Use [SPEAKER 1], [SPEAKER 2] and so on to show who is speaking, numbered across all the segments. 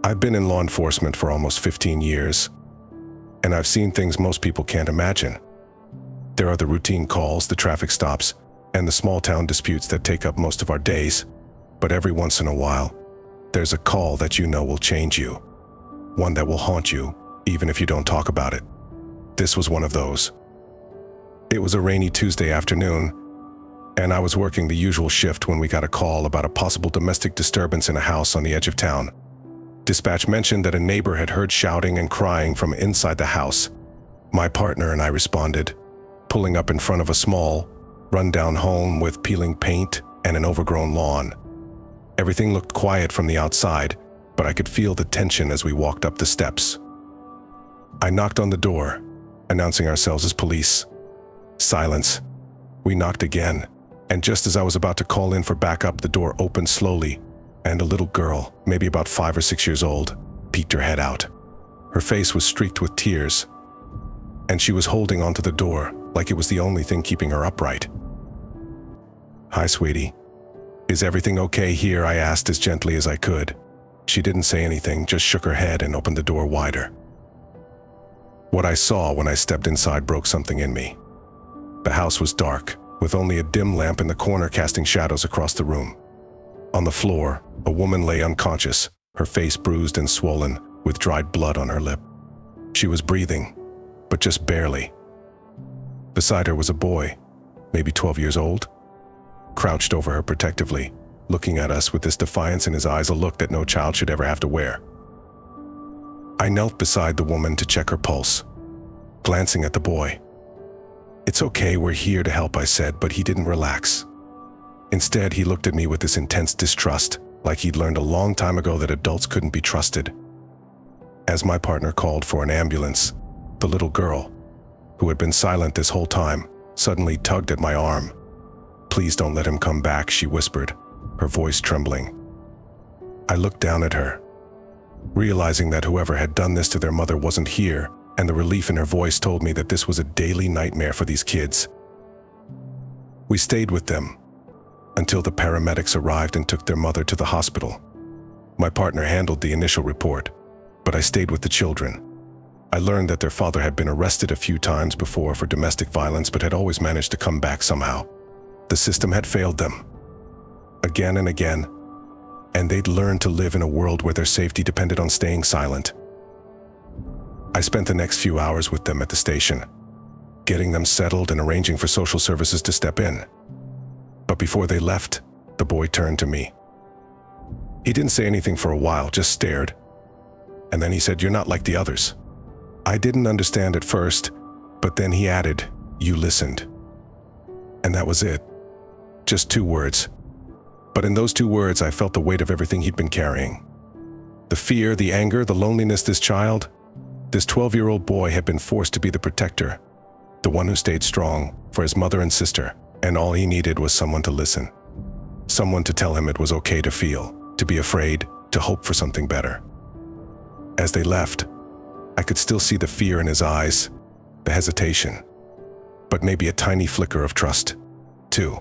[SPEAKER 1] I've been in law enforcement for almost 15 years, and I've seen things most people can't imagine. There are the routine calls, the traffic stops, and the small-town disputes that take up most of our days. But every once in a while, there's a call that you know will change you. One that will haunt you, even if you don't talk about it. This was one of those. It was a rainy Tuesday afternoon, and I was working the usual shift when we got a call about a possible domestic disturbance in a house on the edge of town. Dispatch mentioned that a neighbor had heard shouting and crying from inside the house. My partner and I responded, pulling up in front of a small, run-down home with peeling paint and an overgrown lawn. Everything looked quiet from the outside, but I could feel the tension as we walked up the steps. I knocked on the door, announcing ourselves as police. Silence. We knocked again, and just as I was about to call in for backup, the door opened slowly, and a little girl, maybe about 5 or 6 years old, peeked her head out. Her face was streaked with tears, and she was holding onto the door like it was the only thing keeping her upright. "Hi, sweetie. Is everything okay here?" I asked as gently as I could. She didn't say anything, just shook her head and opened the door wider. What I saw when I stepped inside broke something in me. The house was dark, with only a dim lamp in the corner casting shadows across the room. On the floor, a woman lay unconscious, her face bruised and swollen, with dried blood on her lip. She was breathing, but just barely. Beside her was a boy, maybe 12 years old, crouched over her protectively, looking at us with this defiance in his eyes, a look that no child should ever have to wear. I knelt beside the woman to check her pulse, glancing at the boy. "It's okay, we're here to help," I said, but he didn't relax. Instead, he looked at me with this intense distrust, like he'd learned a long time ago that adults couldn't be trusted. As my partner called for an ambulance, the little girl, who had been silent this whole time, suddenly tugged at my arm. "Please don't let him come back," she whispered, her voice trembling. I looked down at her, realizing that whoever had done this to their mother wasn't here, and the relief in her voice told me that this was a daily nightmare for these kids. We stayed with them until the paramedics arrived and took their mother to the hospital. My partner handled the initial report, but I stayed with the children. I learned that their father had been arrested a few times before for domestic violence, but had always managed to come back somehow. The system had failed them, again and again, and they'd learned to live in a world where their safety depended on staying silent. I spent the next few hours with them at the station, getting them settled and arranging for social services to step in. But before they left, the boy turned to me. He didn't say anything for a while, just stared. And then he said, "You're not like the others." I didn't understand at first, but then he added, "You listened." And that was it. Just 2 words. But in those 2 words, I felt the weight of everything he'd been carrying. The fear, the anger, the loneliness. This 12-year-old boy had been forced to be the protector, the one who stayed strong for his mother and sister, and all he needed was someone to listen. Someone to tell him it was okay to feel, to be afraid, to hope for something better. As they left, I could still see the fear in his eyes, the hesitation, but maybe a tiny flicker of trust, too.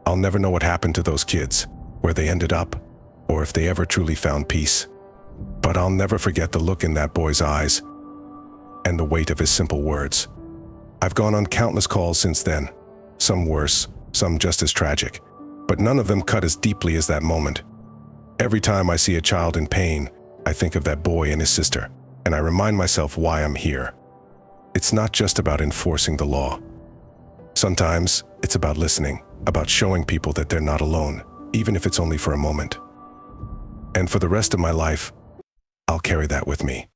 [SPEAKER 1] I'll never know what happened to those kids, where they ended up, or if they ever truly found peace. But I'll never forget the look in that boy's eyes, and the weight of his simple words. I've gone on countless calls since then, some worse, some just as tragic, but none of them cut as deeply as that moment. Every time I see a child in pain, I think of that boy and his sister, and I remind myself why I'm here. It's not just about enforcing the law. Sometimes it's about listening, about showing people that they're not alone, even if it's only for a moment. And for the rest of my life, I'll carry that with me.